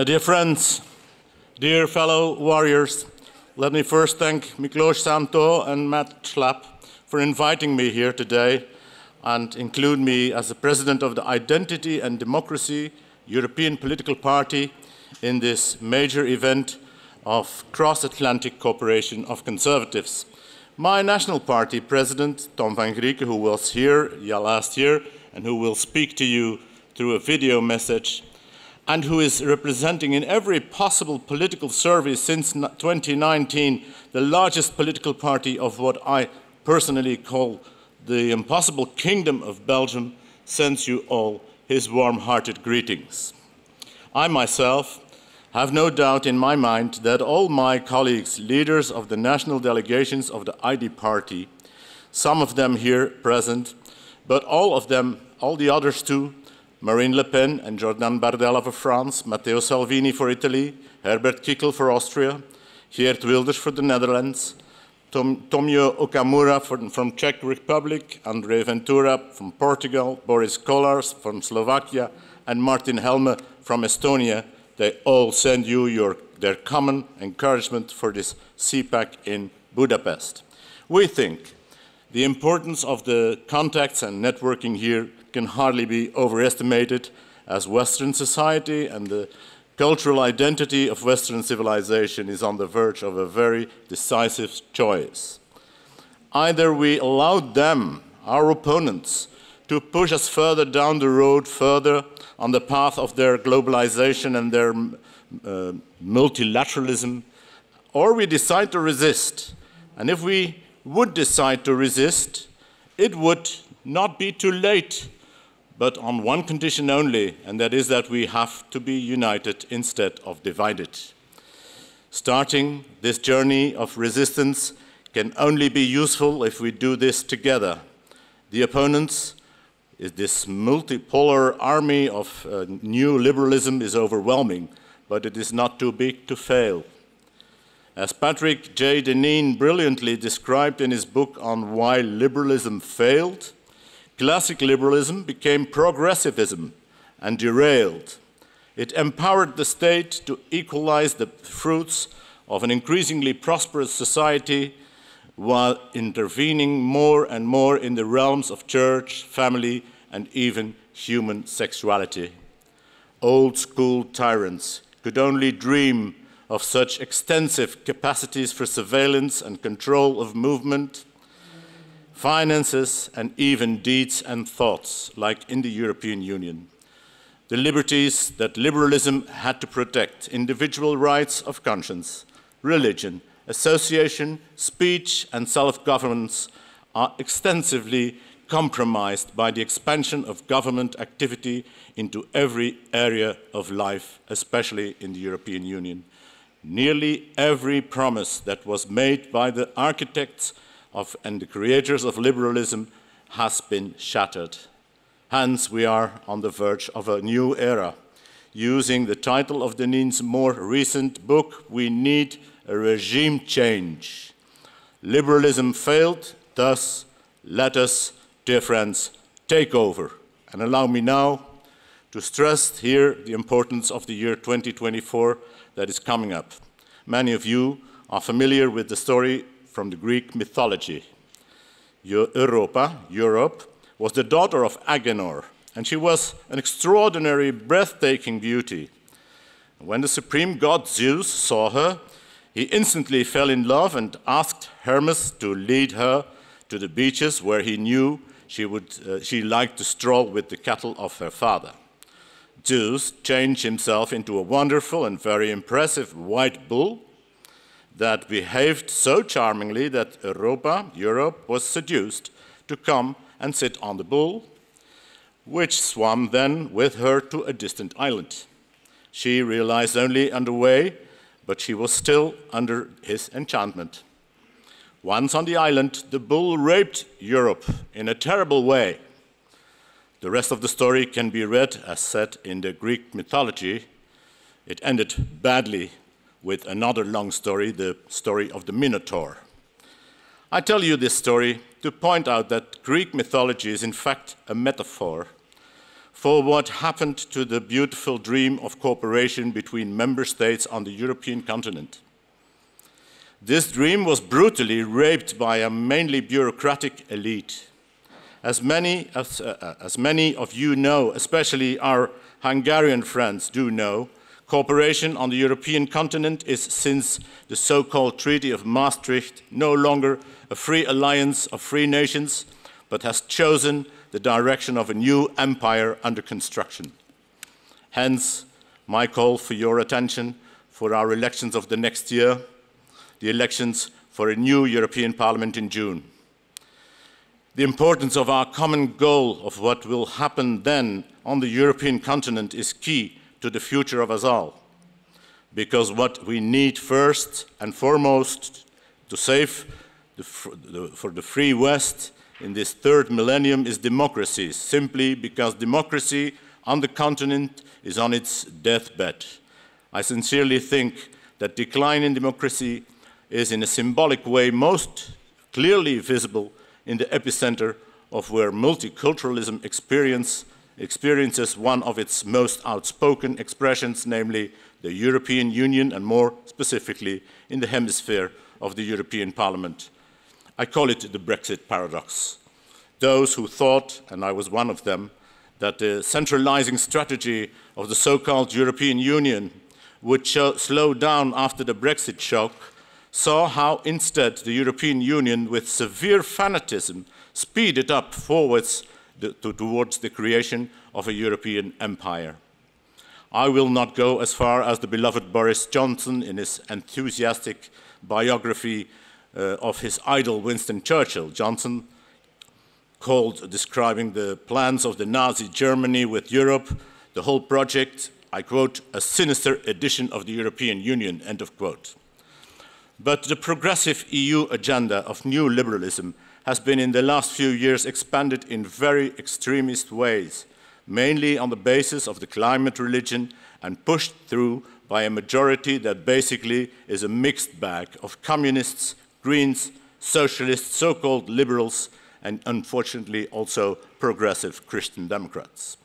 Dear friends, dear fellow warriors, let me first thank Miklos Santo and Matt Schlapp for inviting me here today and include me as the president of the Identity and Democracy European Political Party in this major event of cross-Atlantic cooperation of conservatives. My national party president, Tom van Grieken, who was here last year and who will speak to you through a video message, and who is representing in every possible political survey since 2019 the largest political party of what I personally call the impossible kingdom of Belgium, sends you all his warm-hearted greetings. I myself have no doubt in my mind that all my colleagues, leaders of the national delegations of the ID party, some of them here present, but all of them, all the others too, Marine Le Pen and Jordan Bardella for France, Matteo Salvini for Italy, Herbert Kickl for Austria, Geert Wilders for the Netherlands, Tomio Okamura from Czech Republic, André Ventura from Portugal, Boris Kollars from Slovakia, and Martin Helme from Estonia. They all send you their common encouragement for this CPAC in Budapest. We think the importance of the contacts and networking here can hardly be overestimated, as Western society and the cultural identity of Western civilization is on the verge of a very decisive choice. Either we allow them, our opponents, to push us further down the road, further on the path of their globalization and their multilateralism, or we decide to resist. And if we would decide to resist, it would not be too late, but on one condition only, and that is that we have to be united instead of divided. Starting this journey of resistance can only be useful if we do this together. The opponents, this multipolar army of new liberalism is overwhelming, but it is not too big to fail. As Patrick J. Deneen brilliantly described in his book on why liberalism failed, classic liberalism became progressivism and derailed. It empowered the state to equalize the fruits of an increasingly prosperous society while intervening more and more in the realms of church, family, and even human sexuality. Old school tyrants could only dream of such extensive capacities for surveillance and control of movement, finances, and even deeds and thoughts, like in the European Union. The liberties that liberalism had to protect, individual rights of conscience, religion, association, speech, and self-governance, are extensively compromised by the expansion of government activity into every area of life, especially in the European Union. Nearly every promise that was made by the architects and the creators of liberalism has been shattered. Hence, we are on the verge of a new era. Using the title of Deneen's more recent book, we need a regime change. Liberalism failed, thus let us, dear friends, take over. And allow me now to stress here the importance of the year 2024 that is coming up. Many of you are familiar with the story from the Greek mythology. Europe, was the daughter of Agenor, and she was an extraordinary, breathtaking beauty. When the supreme god Zeus saw her, he instantly fell in love and asked Hermes to lead her to the beaches where he knew she liked to stroll with the cattle of her father. Zeus changed himself into a wonderful and very impressive white bull that behaved so charmingly that Europe, was seduced to come and sit on the bull, which swam then with her to a distant island. She realized only on the way, but she was still under his enchantment. Once on the island, the bull raped Europe in a terrible way. The rest of the story can be read as said in the Greek mythology. It ended badly with another long story, the story of the Minotaur. I tell you this story to point out that Greek mythology is in fact a metaphor for what happened to the beautiful dream of cooperation between member states on the European continent. This dream was brutally raped by a mainly bureaucratic elite. As many of you know, especially our Hungarian friends do know, cooperation on the European continent is, since the so-called Treaty of Maastricht, no longer a free alliance of free nations, but has chosen the direction of a new empire under construction. Hence, my call for your attention for our elections of the next year, the elections for a new European Parliament in June. The importance of our common goal of what will happen then on the European continent is key to the future of us all. Because what we need first and foremost to save for the free West in this third millennium is democracy, simply because democracy on the continent is on its deathbed. I sincerely think that decline in democracy is in a symbolic way most clearly visible in the epicenter of where multiculturalism experiences one of its most outspoken expressions, namely the European Union, and more specifically in the hemisphere of the European Parliament. I call it the Brexit paradox. Those who thought, and I was one of them, that the centralizing strategy of the so-called European Union would slow down after the Brexit shock saw how instead the European Union, with severe fanatism, speeded up forwards towards the creation of a European empire. I will not go as far as the beloved Boris Johnson in his enthusiastic biography of his idol Winston Churchill. Johnson called, describing the plans of the Nazi Germany with Europe, the whole project, I quote, a sinister edition of the European Union, end of quote. But the progressive EU agenda of new liberalism has been in the last few years expanded in very extremist ways, mainly on the basis of the climate religion and pushed through by a majority that basically is a mixed bag of communists, Greens, socialists, so-called liberals, and unfortunately also progressive Christian Democrats.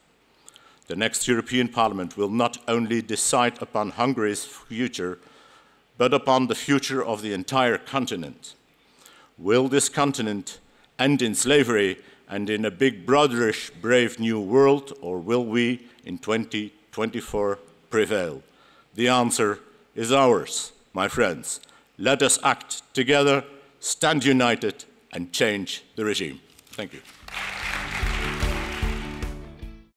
The next European Parliament will not only decide upon Hungary's future, but upon the future of the entire continent. Will this continent end in slavery and in a big brotherish brave new world, or will we in 2024 prevail? The answer is ours, my friends. Let us act together, stand united, and change the regime. Thank you.